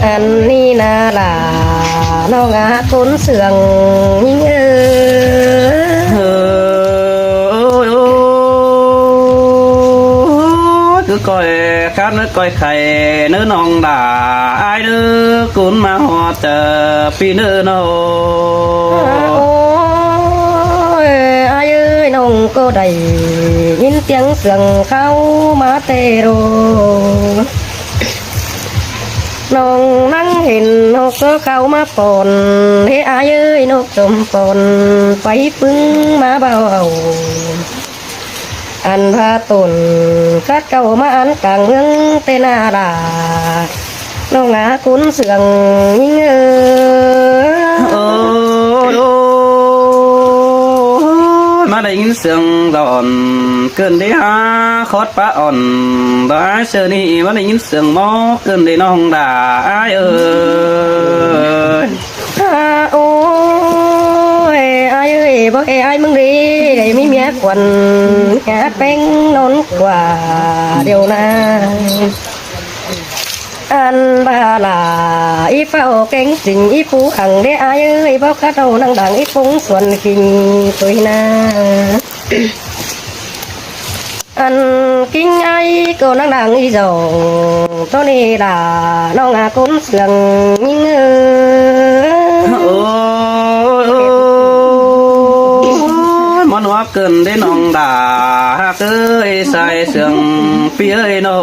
อันนี้นาล่ะน้องอาคนเสื่องยิ่งเอcứ coi khát nước coi khay nước non đà ai đứa cuốn mà họ chờ pi nước nó ôi ai ơi nông cô đầy nhìn tiếng sườn khao má tê rô nông nắng hình nô cơ khao má pòn thế ai ơi nô trộm pòn phải pưng má bao ăn pha tồn cát cầu má ăn càng hương tên là nó ngã cuốn sườn nhưng má đánh sườn giòn cơn đi ha khót phá ổn đó sơ đi má đánh sườn mó cơn đi nó không đà ai ơi ôi ai ơi bố ai mừng đi để mi mía quần cá bánh nón quà điều na anh ba là ít phao cánh tình ít phú hằng để ai ơi bao khát đầu năng đẳng ít phúng xuân kinh tuổi na anh kinh ai cô năng đẳng đi rồi tôi đi là nó ngà cốn sườn nhưng món hoa cơn đến nòng đà cứ sai sườn phía nó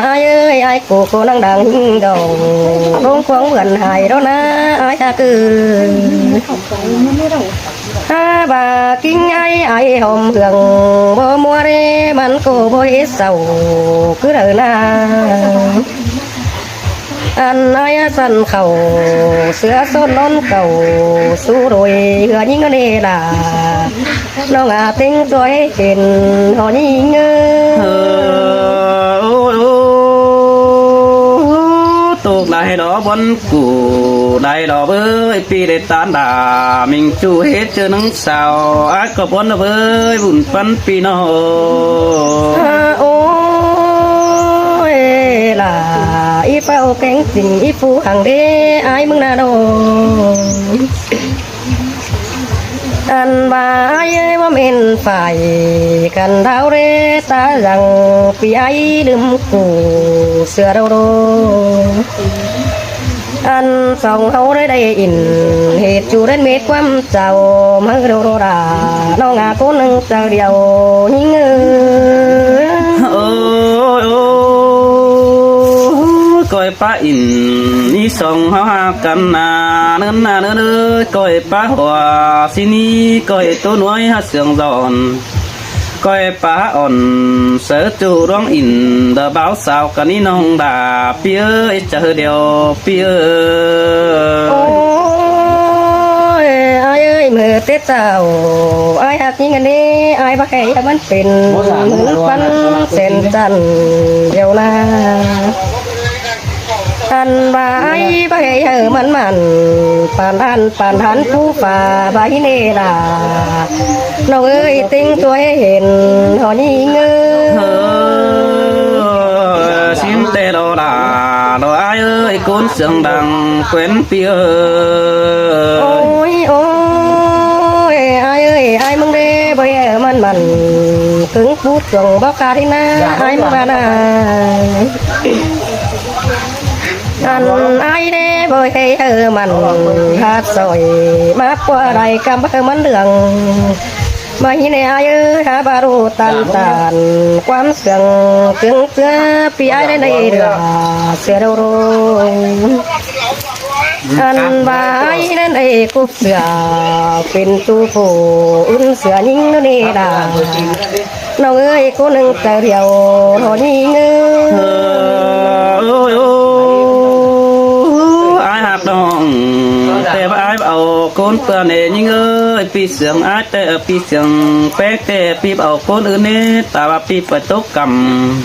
ai ơi ai cô năng đẳng đầu không quăng gần hài đó na ai cứ bà kinh ai hòm hưởng bố mua đi bắn cô bố hết sầu cứ đời na anh ai sân khẩu sữa son non cầu su rồi hứa những cái này là nó ngả tính tôi hiện họ như tục lại đó bón củ đại đó với pi để tán đà mình chu hết chưa nắng sao ai có bón nó với bùn phân pi nó ôi là ít phao cánh tình ít phú hàng đế ai mừng nào đâu anh bà ai mà mình phải cần tháo rê ta rằng vì ai đừng củ sửa đâu đâu anh sống hậu đấy đây in hết chú đến mệt quăm chào mơ đâu đâu đã nó ngà cố nâng chờ điều những coi pa in ni song ha kan na nữa coi pa hòa xin ni coi tôi nói ha sương giòn coi pa on sở chủ đóng in đờ báo sao cái ní nông đà phía chờ điều phía ôi ai ơi mưa tết sao ai hạt những anh đi ai bác hay vẫnเป็นbắn sen chân điều na anh bà ai bác hay ở mặn mặn bàn hắn phú phà bà nè là nó ơi tinh tôi hiện họ như ngơ xin tê đồ đà đồ ai ơi cuốn sương đằng quen phía ôi ôi ai ơi ai mong đê bây giờ mặn mặn cứng phút trường bóc ca đi na ai mong bà na anh ai đê bơi hay ở mặn hát rồi mát qua đây cam bắt mắn đường mà như này ai ơi ha bà ru tan tan quán sương tiếng xưa pi ai đến đây được xe đâu rồi anh bà ai đến đây cúp sửa pin tu phủ un sửa những nó đi là nó ơi cô nâng tờ điều nó đi ngơ ai hạt đồng tê ai bảo con tờ này những ơi pi sương ai tê pi sương bé tê pi bảo con ư nè ta bà pi phải tốt cầm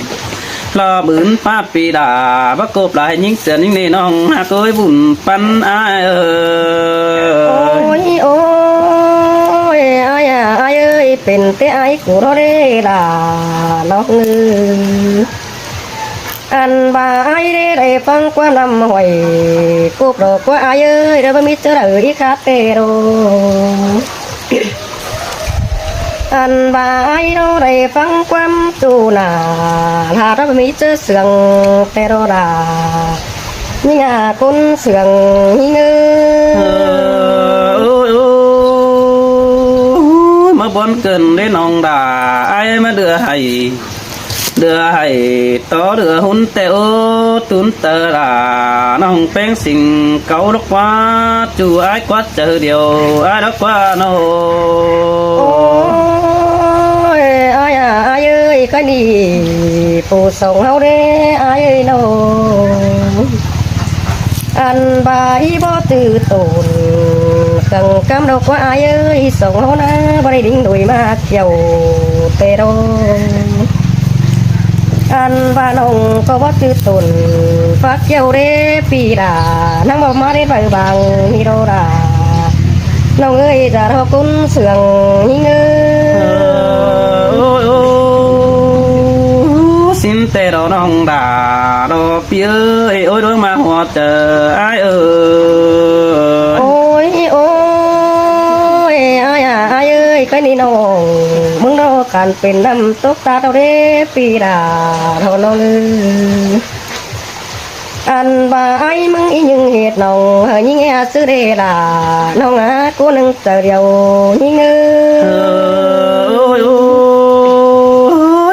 lo bướn pa pi đà bắt cột lại những sương những này nong hạ tôi bùn pan ai ơi ôi ai ơiเป็นแต่ai của nó đây là nó ngư อันบ่ายได้ฟังความลำหอยกูโปรดว่าอายเอ้ยเดี๋ยวบ่มีเจออีกคาเตโรอันบ่ายเราได้ฟังความจูนาถ้าเราบ่มีเจอเสียงเตโรดานี่งาคนเสียงนี่เงมาบนเกินได้น้องด่าไอ้มาเดือให้ต่อเดือหุ่นแต่โอ้ตุนเตอด่าน้องเป็นสิ่งเก่าดอกว่าจูไอ้กว่าเจอเดียวไอ้ดอกว่าโนโอ้ยอายเอ้ยก็นี่ผู้ส่งเฮาเด้อายเอ้ยโนอันบายบ่ตื่นตูนกังกำดอกว่าอายเอ้ยส่งเฮานะบ่ได้ดิ้งดุยมาเกี่ยวเตโรอันว่าน้องก็บ่ตื่นตูนฟักเกี่ยวเด้ปีดานั่งบ่มาได้ไปบางนี่โรดาน้องเอ้ยจะรอคุณเสื่องนี่เงสินแต่เราน้องด่าเราเปียโอ้ยโดนมาหัวเจอไอ้โอ้ยโอ้ยอายเอ้ยก็นี่น้องมึงรอการเป็นน้ำตกตาเราเด้ปีดาเราน้องอันบ่ายมึงอีหยังเหตุน้องเฮยยิ่งซื้อเดล่ะน้องกูนึงเจอเดียวยิ่ง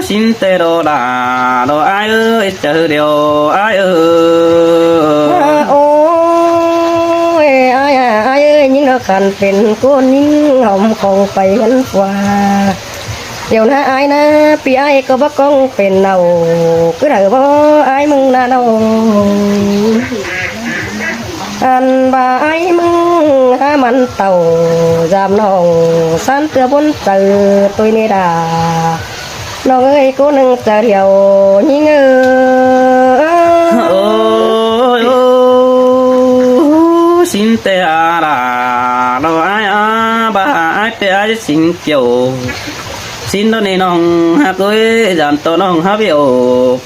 สินแต่เราด่าเราไอ้เจอเดียวไอ้โอ้ยอายเอ้ยยิ่งเราขันเป็นกูยิ่งหอมคงไปกันกว่าเดี๋ยวนะอายนะพี่อายก็บ่กองเป็นเนาก็ได้บ่อายมึงนะน้องอันบ่ายมึงหามันเต่าจามน้องสันเตือบนเจอตัวนี้ดาน้องเอ้ยกูนึงเจอเดียวยิ่งสินแต่อะไรเราไอ้บ่ไอ้แต่ไอ้สิงเกี่ยวสินตอนนี้น้องฮักเอ้ยจันตัวน้องฮับเบี้ยว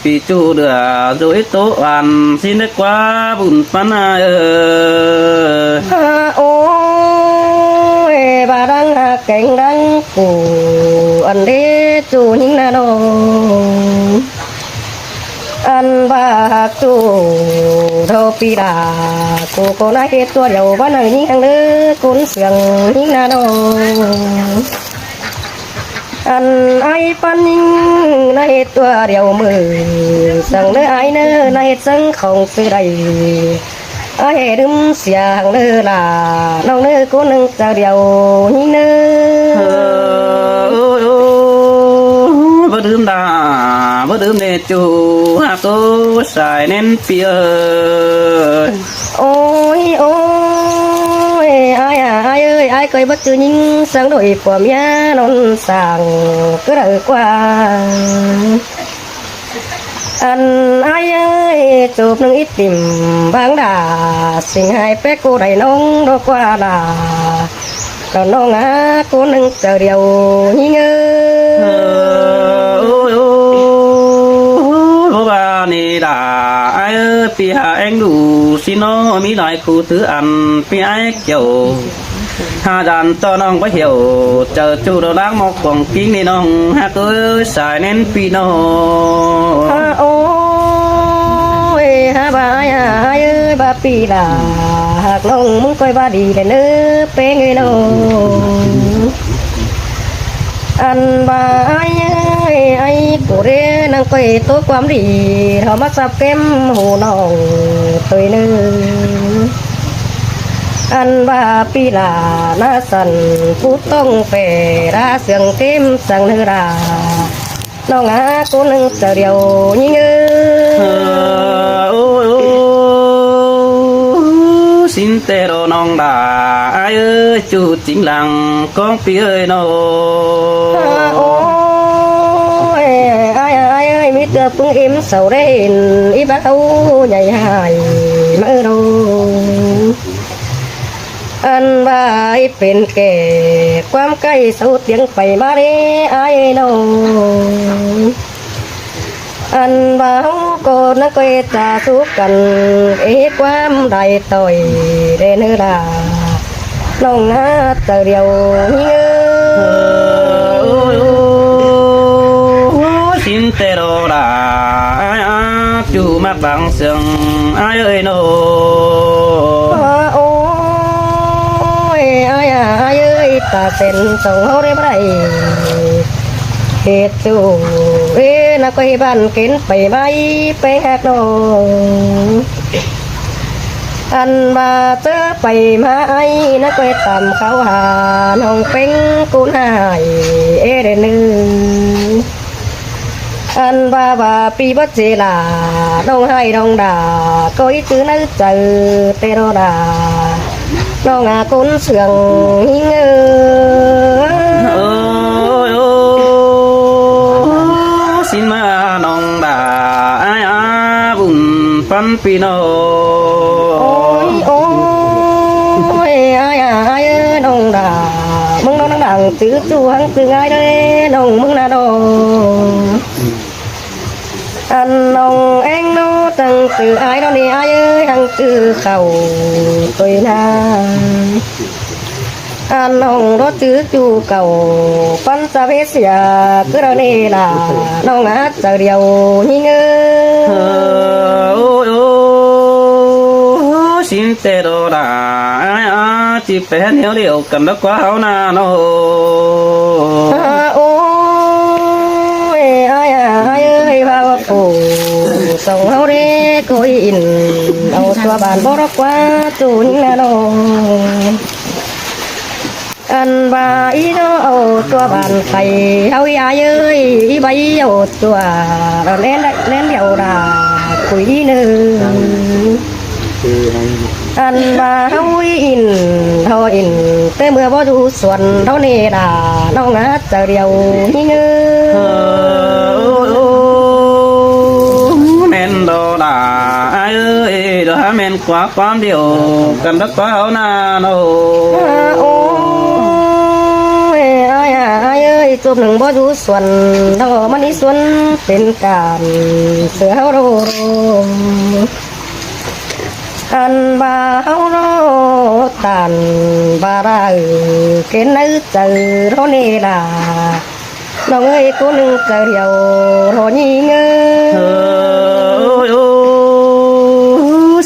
ปีจูเดือดด้วยตัวอันสินได้กว่าบุญปันโอ้ยบาดังแก่งดังกูอันเดจูนิ่งนาโนอันบาจูเท่าปีดากูก็น่าเห็นตัวเดียวบ้านไหนนิ่งอังเด้อคุณเสียงนิ่งนาโนอันไอ้ปันยิงในตัวเดียวมือสั่งเนื้อไอ้เนื้อในสังของสื่อใดไอ้ดึมเสียงเนื้อลาน้องเนื้อกูนึงจะเดียวนี่เนื้อบ่ดื่มดาบ่ดื่มเนจูหาตัวสายเน้นเปียโอ้ยโอ้ยไอ้เอ้ยไอ้เคยบัดจือยิงสังโดยความยานนสั่งก็ได้กว่าอันไอ้เอ้ยจูบนึงอิติมบางดาสิ่งให้แป๊กกูได้น้องดอกว่าดาเราน้องกูนึงเจอเดียวยิ่งนี่ด่าไอ้ปีหาเอ็งดูสิน้องมีหน่อยครูถืออันปีไอ้เกี่ยวหาดันต่อน้องไปเหี่ยวเจอจูเราล้างหมอกของกิ้งนี่น้องหากสายเน้นปีน้องโอ้ยฮาบายเอ้ยบาปีดาหากน้องมึงคอยบาดีเลยเนื้อเป็นไงน้องอันบายไอ้กูเรนังคอยตัวความดีเรามาสับเต็มหูน้องตัวนึงอันบาปีลาหน้าสันผู้ต้องเปราเสียงเต็มสังเนราน้องกูนึงจะเดียวยิ่งสินแต่เราน้องด่าไอ้จูจริงหลังกองปีเอ้ยน้องโอ้ยไอ้มิเตอร์พึ่งอิ่มเสาเรนอีบ้าเขาใหญ่หายมาโรอันบายเป็นแก่ความใกล้สุดยังไปมาเด้ไอ้น้อง อันบ่าวก็นักก็จะสู้กันความใดต่อยเรนลาน้องนาเตเดียวเงือ xin tê đồ là chú mắt bằng sừng ai ơi nô โอ้ยอายเอ้ยตาเป็นส่งเฮาได้บ่ได้เหตุสู่นักก็บ้านกินไปไหมไปหักน้องอันมาเจอไปมาไอ้นักก็ตามเขาหาน้องเป็งกูนายเดนึอันว่าปีบัดเจลาน้องให้น้องด่าก็อีตื้อนั่นเจอเตโรดาน้องอากุนเสืองหิงôi xin mà nong đà ai bùn phân pi nô โอ้ยอายน้องด่ามึงน้องดังตื้อจูหังตื้อง่ายเลยน้องมึงน่ะดองอันน้องเอ็งโนตั้งตื้ออายน้องนี่อายหังตื้อเข่าตัวนาอันน้องรถตื้อจูเก่าปันสะเพเสียกระเนล่ะน้องอาจจะเดียวหิงôi xin tê đồ là ai chỉ phải hiểu điều cần nó quá hảo na nó โอ้ยอายเอ้ยว่าปู่ส่งเฮาเด้ก็อินเอาตัวบ้านบ่รักว่าจูนนะน้องอันบ่าอีโนเอาตัวบ้านไปเอายาเอ้ยอีใบเอาตัวเล่นเดียวดาคุยนึงอันว่าเฮาอินแต่เมื่อบ่ดูส่วนเท่านี้ล่ะน้องอาจจะเดียวนี่เงือ men đồ là ai ơi đó men quá quan điều cần đất quá hảo na nó โอ้ยอายเอ้ยจบหนึ่งบ่ดูส่วนเท่ามันนี่ส่วนเป็นการเสือเฮาโรอันบ่าเฮาโรตันบ่าราเกินนึกเจอเท่านี้ล่ะน้องเอ้ยกูนึงเจอเดียวโรนี่เงือ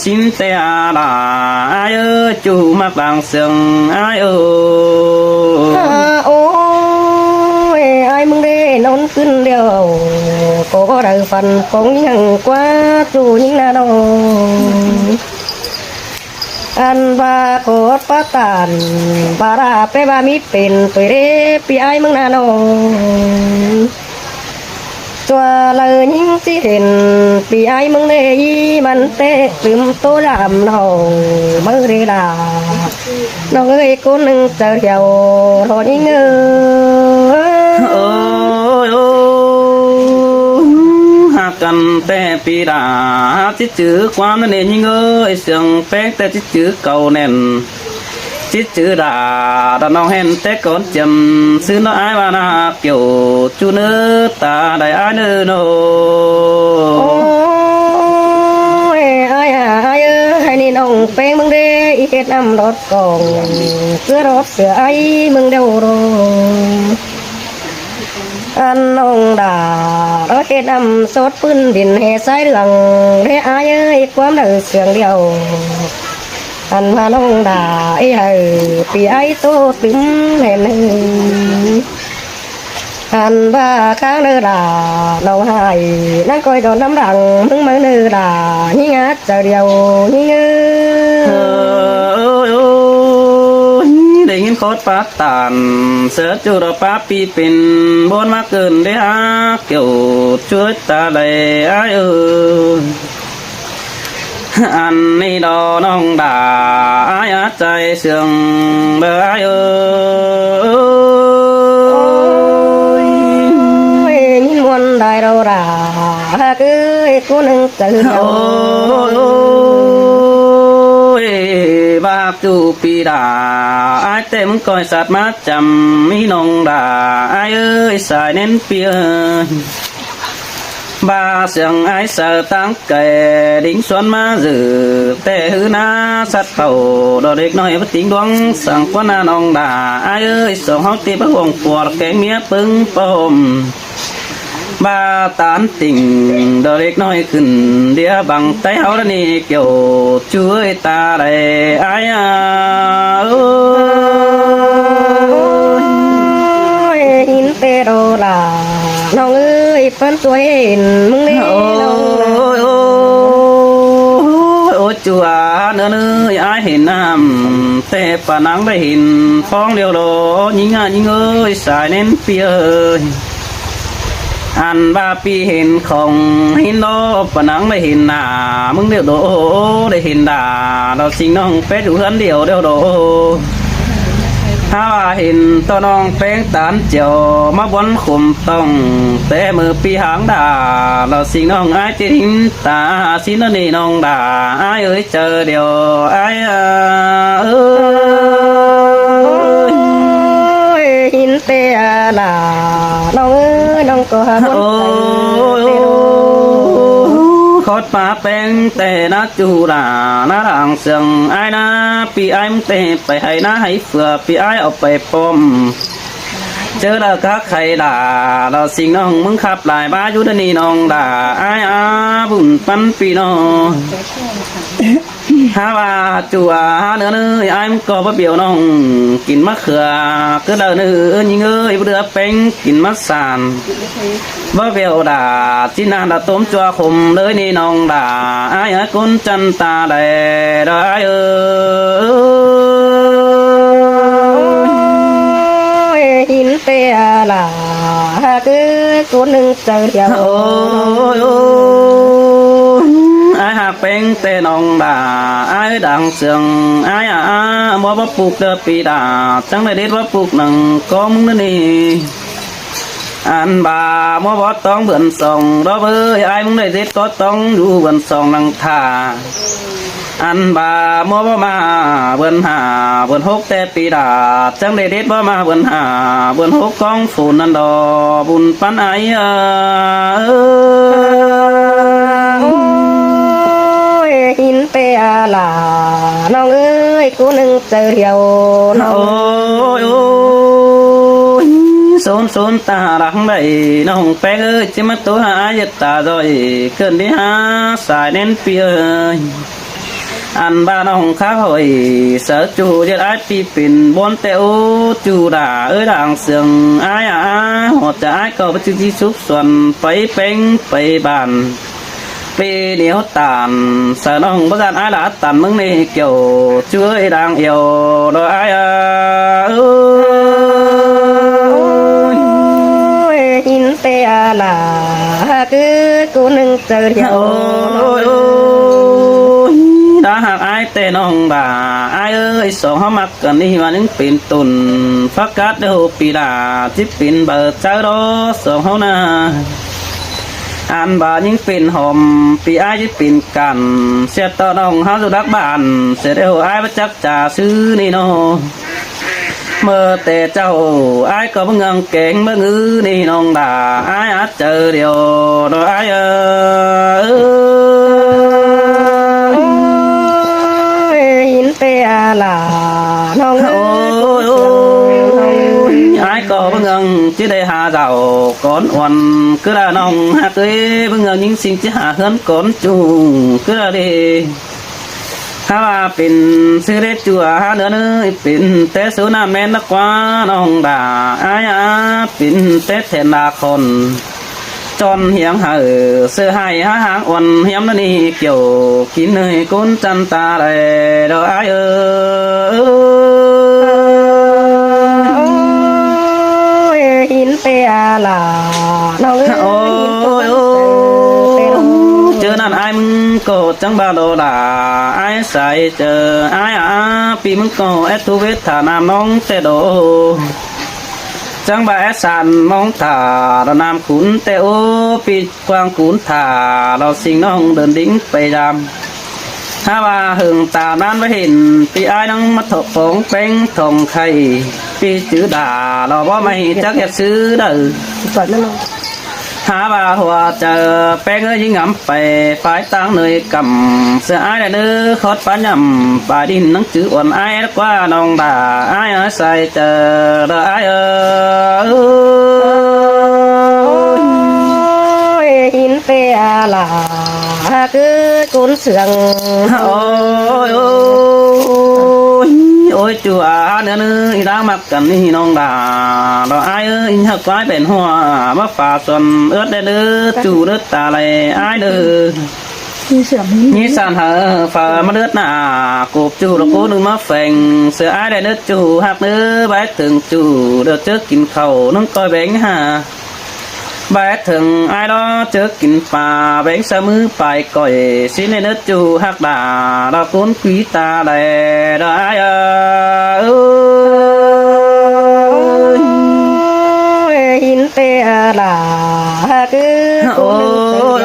xin tè là ai ơi chú mặc bằng sừng ai ơi โอ้ยไอ้มึงได้นอนขึ้นเดียวก็ได้ฟันคงยังกว่าจูยิ่งน่าดองอันว่าโคตรปะตานบาราเปบามีเป็นตัวเรปีไอ้มึงน่าดองตัวเลยยิ่งที่เห็นปีไอ้มึงได้มันเตะลืมตัวลำน้องมือเรลาน้องเอ้ยกูนึงเจอเดียวรอยิ่งôi hạ cần tè pi đà chít chữ quan nó nên như ơi sương phép tè chít chữ cầu nền chít chữ đà nó hèn tè con chầm xứ nó ai mà na kiểu chú nữ ta đại ai nữ nô โอ้ยไอ้ให้นี่น้องเป้งมึงเด้อีเฮ็ดน้ำรถกองเสื้อรถเสือไอ้มึงเดาโรอันน้องด่ารถเฮ็ดน้ำสดปืนดินเฮ็ดสายเรื่องเด้ไอ้เอ้ยความเดือดเสียงเดียวอันมาน้องด่าไอ้เฮ้ยปีไอ้โตตึงแน่นอันว่าข้างเนื้อด่าเราให้นั่งคอยโดนน้ำรังมึงมาเนื้อด่านี่งัดจะเดียวนี่เงือ ได้ยินโคตรปาตานเสือจูรปาปีเป็นบนมาเกินได้ฮะเกี่ยวช่วยตาได้ไอ้เอออันนี้ดอน้องด่าไอ้ใจเสื่องเบอไอ้เออ ยินวันได้เราด่าคือกูนึงจะเดียว ôi bác chú pi đà ai tem coi sát mắt chầm mi nong đà ai ơi xài nên pia ba sương ai sợ tăng kề đính xuân ma dự tê hư na sát tàu đò đếch nói bất tính đoán sang quan na nong đà ai ơi sông hóc tì bất hồng phùa cái mía pưng pom ba tán tình đò đếch nói khẩn đĩa bằng tay áo đó nì kiểu chú ơi ta đây ai in tê đồ làน้องเอ้ยเปิ้นตัวเห็นมึงนี่น้องโอ้จัวเนื้อaiเห็นน้ำแต่ปานังได้เห็นฟ้องเดียวโดยิงยิงเอ้ยสายเน้นเปียเอ้ยอันบาปีเห็นของเห็นโดปานังได้เห็นหน้ามึงเดียวโดได้เห็นด่าเราสิงน้องเป็ดอยู่เฮือนเดียวเดียวโดถ้าเห็นตัวน้องแป้งตานเจียวมาบนขุมต้องแต่มือปีหางด่าเราสิงน้องไอ้จะทิ้งตาสินนี่น้องด่าไอ้เอ้ยเจอเดียวไอ้หินเตะน่ะน้องเอ้ยน้องก็หาบนใจขอดป่าแป้งแต่นาจูด่านาด่างเสียงไอ้นาปีไอ้มึงเตะไปให้นาให้เฟือปีไอ้เอาไปปมเจอแล้วก็ใครด่าเราสิงน้องมึงขับหลายบ้าอยู่ดนี่น้องด่าไอ้อาบุญปันปีน้องฮาว่าจัวเนื้อไอ้มึงก็บ่เบี้ยวน้องกินมะเขือก็เดินเนื้อยิงเอ้ยเรือเป็งกินมะสานบ่เบี้ยวด่าที่นาด่าต้มจัวขมเลยนี่น้องด่าไอ้คนจันตาแดดไอ้หินเตะล่ะคือคนหนึ่งเจอเดียวไอ้หากเป็นแต่น้องด่าไอ้ดังเสียงไอ้บ่ว่าปลูกเดือปีด่าจังได้เด็ดว่าปลูกหนังก็มึงนั่นนี่อันบ่าบ่บ่ต้องเบิ่นส่องรอเอ้ยไอ้มึงได้เด็ดก็ต้องอยู่เบิ่นส่องนังท่าอันบ่าบ่บ่มาเบิ่นหาเบิ่นหกแต่ปีด่าจังได้เด็ดบ่มาเบิ่นหาเบิ่นหกกองฝุ่นนั่นดอบุญปันไอ้หินเตะล่ะน้องเอ้ยกูหนึ่งเจอเดียวน้องโอ้ยโซนตาดังได้น้องแป๊กเอ้ยจะมาตัวหาจะตาดอยเกินที่หาสายเน้นเปียอันบ้านน้องข้าหอยเสือจูจะได้ปีปิ่นบนแต่โอจูด่าเอ้ยด่างเสียงไอ้หัวใจก็ไปจุดสุกส่วนไปเป็นไปบ้านปีเหนียวตานเสือน้องบ้านไอ้ละตันมึงนี่เกี่ยวช่วยดังเอียวโดยไอ้หินเตะล่ะคือกูหนึ่งเจอเดียวถ้าหากไอ้แต่น้องด่าไอ้เอ้ยสองเขามักกันนี่ว่านึงเป็นตุนฟักกัดเดียวปีด่าที่เป็นเบิดเจ้าดอสองเขานาอันบ่ายิ่งเป็นหอมปีไอ้ที่เป็นกันเสียต่อน้องเขาสุดักบ้านเสียเดียวไอ้ประจักษ์จ่าซื้อนี่เนาะเมื่อแต่เจ้าไอ้ก็เพิ่งเงินเก่งเมื่องี้นี่น้องด่าไอ้อาจเจอเดียวโดยไอ้หินเตะล่ะน้องเอ้ยไอ้ก็เพิ่งเงินที่ได้หาเจ้าก้อนอ่อนก็ได้น้องหากเอ้เพิ่งเงินยิ่งสิ่งที่หาเฮือนก้อนจูก็ได้ถ้าว่าเป็นซื้อได้จัวหาเนื้อเป็นแต่สูน้ำแม่นกว่าน้องด่าไอ้เป็นแต่แทนดาคนจนเหียงหาเสื้อให้หาหางอ่อนเหียมนั่นนี่เกี่ยวกินเนยก้นจันตาเลยดอกไอ้หินเตะล่ะน้องเอ้ยเจอนั่นไอ้มึงก็จังบาโดด่าไอ้ใส่เจอไอ้ปีมึงก็แอดทูเวทฐานามน้องเตโดจังบาแอดสันมองถ่าเรานามขุนเตโอปีกวางขุนถ่าเราสิงน้องเดินดิ้งไปดำถ้าว่าหึงตานั้นไม่เห็นปีไอ้น้องมาถกฟงเป็นทองไข่ปีจื้อด่าเราว่าไม่จักแอบซื้อเด้อก่อนนั่น หาbà hòa chờ bé ngơi ngắm phải phải tăng nơi cầm sợ ai lại nữ khót phá nhầm bà đi nắng chữ quần ai qua nòng đà ai ở sai chờ đợi ai ơi in pe là cứ cuốn sườn ôi ôi chùa nữa nữa đã mặc cần đi nòng đà đó ai ơi in học quái bền hoa bắc phà xuân ướt đây nữa chủ đất ta lại ai nữa như sàn hở phà mất đất nà cột chủ là cố đừng mất phèn sợ ai đây nữa chủ hạt nữa bái thường chủ được trước kín khẩu nó coi bánh hà bái thường ai đó trước kín phà bánh sa mứ phải còi xin nên nước chủ hạt đà đó cuốn quý ta đây đó ai ơi in pe là cứ ôi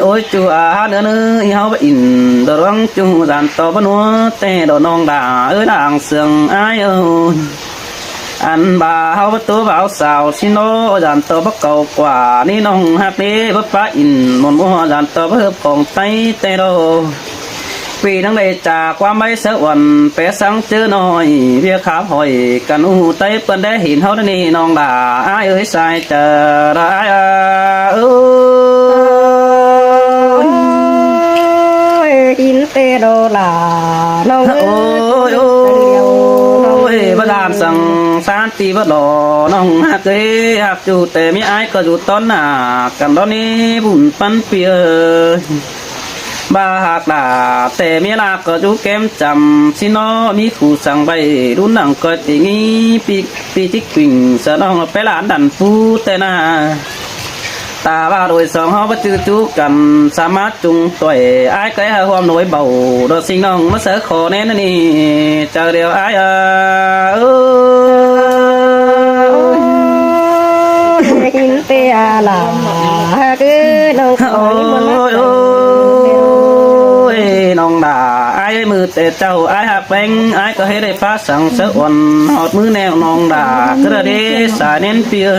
ôi chùa nữa nữa hao bệnh đồ rong chu dàn to bắn núa tè đồ nong đà ở đàng sườn ai ơi anh bà hao bắt tố bảo xào xin nó dàn to bắt cầu quả ni nong hạt đi bắt phá in một mua dàn to bắt hợp còn tay tè đồ vì đang đây trà qua mấy sợ quần bé sáng chưa nói việc khám hỏi cần u tay bên để hiện hao đi nong đà ai ơi sai chờ ai in pe đô là nông ôi ôi bất đàm sang san ti bất lò nông hạt cái hạt chủ tề mi ai có chủ tón à cần đó ni bùn pan pia ba hạt là tề mi là có chủ kem chầm xin nó mi phụ sang bay đun nặng coi tình ý pi tích quỳnh sợ nó bé là đàn phu tề na ta ba đôi song họ bắt chữ chú cần sa mát chung tuổi ai cái hôm nổi bầu đồ sinh nông nó sẽ khó nên nè chờ điều ai in pe là cứ nông ôi ôi nông đà ai mưa tê trâu ai hạt bánh ai có hết để phát sáng sợ quần hot mưa neo nông đà cứ là đi xài nên pia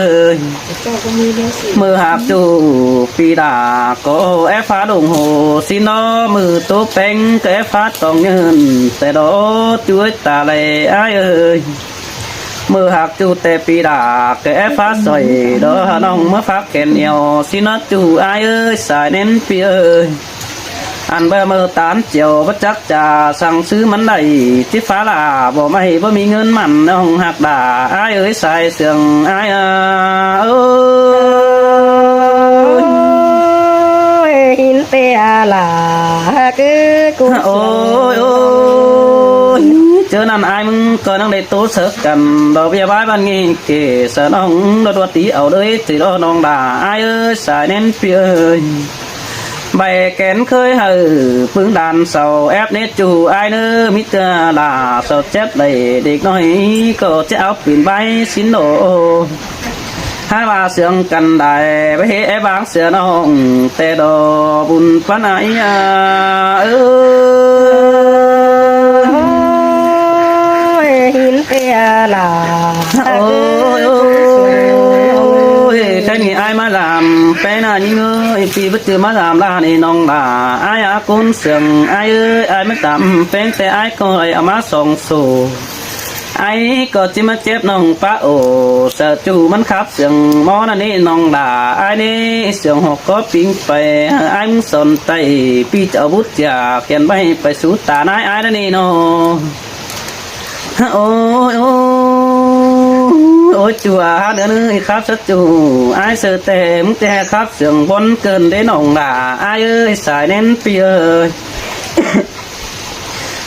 mưa hạt chủ pi đà có ép phá đồng hồ xin nó mưa tốt bánh cái ép phát tòng nhân tại đó chuối ta lại ai ơi mưa hạt chủ tê pi đà cái ép phát sỏi đó nông mới phát kèn nhiều xin nó chủ ai ơi xài nên pia ơi anh bây mơ tán chiều bất chắc trà sang sứ mắn đầy chứ phá là bỏ mày bỏ mi ngân mặn ông hạt đà ai ơi sai sườn ai ơi in pe là cứ cuốn ôi ôi chớ nằm ai mừng còn đang để tố sợ cần đầu bia bái ban nghi kể sợ nông đột tí ở đây thì đó nông đà ai ơi sai nên phía ơi bài kén khơi hờ phương đàn sầu ép nét chủ ai nữa mít là sầu chết đầy để nói có chiếc áo biển bay xin nổ hai bà sương cần đài với hệ báng sửa nông tê đồ bùn phán ai in pe là cái này ai mà làm bé là những người vì bất cứ mà làm là này nông là ai à con sừng ai ơi ai mới làm béแต่ai coi à má sòng sù ai có chỉ mà chép nông phá ổ sợ chủมันขับเสียงมอนั่นนี่นองด่าไอ้นี่เสียงหกก็ปิ้งไปไอ้มึงสนใจปีเจ้าบุตรอยากเขียนไปสู่ตาไอ้นั่นนี่เนาะโอ้ยôi chùa nữa nữa khắp rất chủ ai sợ tệ muốn tè khắp sườn vốn cơn đến nồng là ai ơi xài đến pia ơi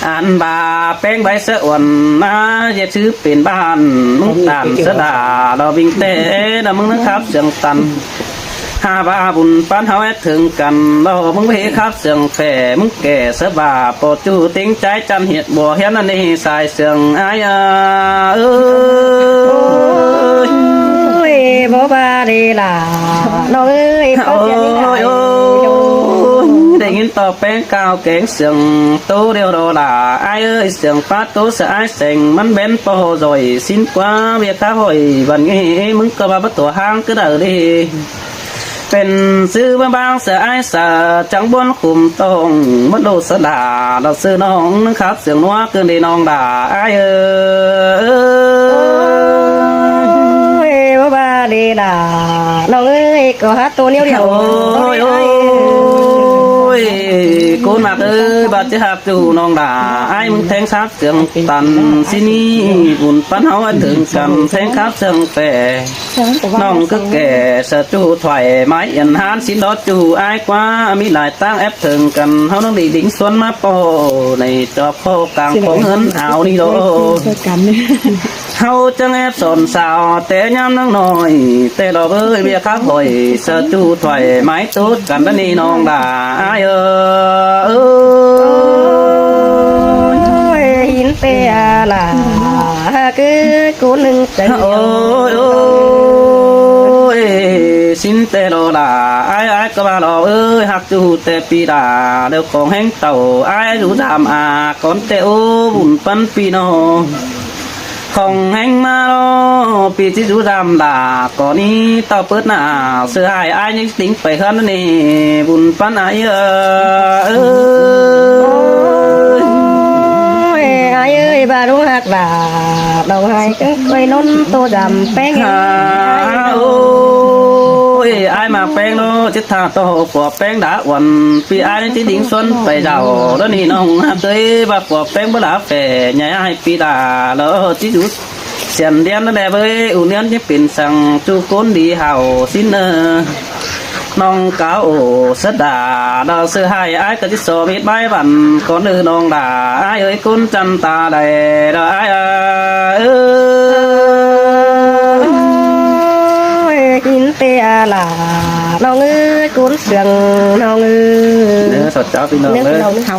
anh bà bén bay sợ quần na về chứ biển bàn muốn tàn sợ đà đò bình tệ đò muốn nước khắp sườn tàn hà ba bùn bán háo ép thường cần đò muốn về khắp sườn phè muốn kẻ sợ bà bỏ chủ tính trái chăn hiện bùa hiến anh đi xài sườn ai ơi bố ba đi là nó ơi ôi để xin tỏ bé cao kén sườn tố đều đồ là ai ơi sườn phát tố sợ ai sành mắn bén po rồi xin qua việc cá hỏi vẫn nghe mừng cơ ba bắt tổ hang cứ đợi đi เป็นซื้อบ้าบางเสียไอ้สาจังบนขุมตรงมัดโลสดาเราซื้อน้องนึกครับเสียงนัวเกินได้น้องด่าไอ้ว่าบ้าดีด่าน้องเอ้ยก็หาตัวเนี้ยวเดียว โอ้ยกูหนักบาดจะหักจูน้องด่าไอ้มึงแทงซับเสียงตันสินี่บุญปั้นเฮาถึงกันแทงครับเสียงแต่น้องก็แก่สะจูถอยไม้ยันหานสินดอจูไอ้กว่ามีหลายตั้งแอปถึงกันเฮาต้องดีดิ่งสวนมาโปในจอบโคกลางของเงินเอานี่โดเฮาจังแอบสอนสาวแต่ยามนังหน่อยแต่ดอกเอ้ยเบียข้าหอยสะจูถอยไม้ตูดกันนี่น้องด่าไอ้หินเปียล่ะคือกูหนึ่งใจ โอ้ยสินเตโลดาไอ้ก็มาดอกเอ้ยหักจูแต่ปีดาเดี๋ยวของแห้งเต่าไอ้รู้จามก่อนแต่โอ้บุญปันปีโนของแห้งมาโลปีที่รู้จามด่าก่อนนี้เต่าเปิดหน้าเสื้อไอ้ยังติ้งไปข้างนั่นนี่บุญปันไอ้ไอ้เอ้ยบารู้หักด่าเราให้ก็ไปน้นตัวดำแป้ง โอ้ยไอ้มาแป้งโลจิตทาโตปวแป้งด่าวันปีไอ้ที่ดิ่งสนไปเดาแล้วนี่น้องเคยบักปวแป้งบ่ลาแฝงใหญ่ให้ปีด่าแล้วที่ดูเสียนเดียนนั่นแหละเว้ยอุเนียนจะเป็นสั่งจูก้นดีเห่าสินน้องเก่าสดาเราซื้อให้ไอ้ก็จะสอบมิดใบบันก่อนน้องด่าไอ้เอ้ยคุณจันตาได้เราไอ้กินเปียล่ะน้องเอ้ยกุนเสียงน้องเอ้ย เนื้อสดจ้าพี่น้องเลย เขา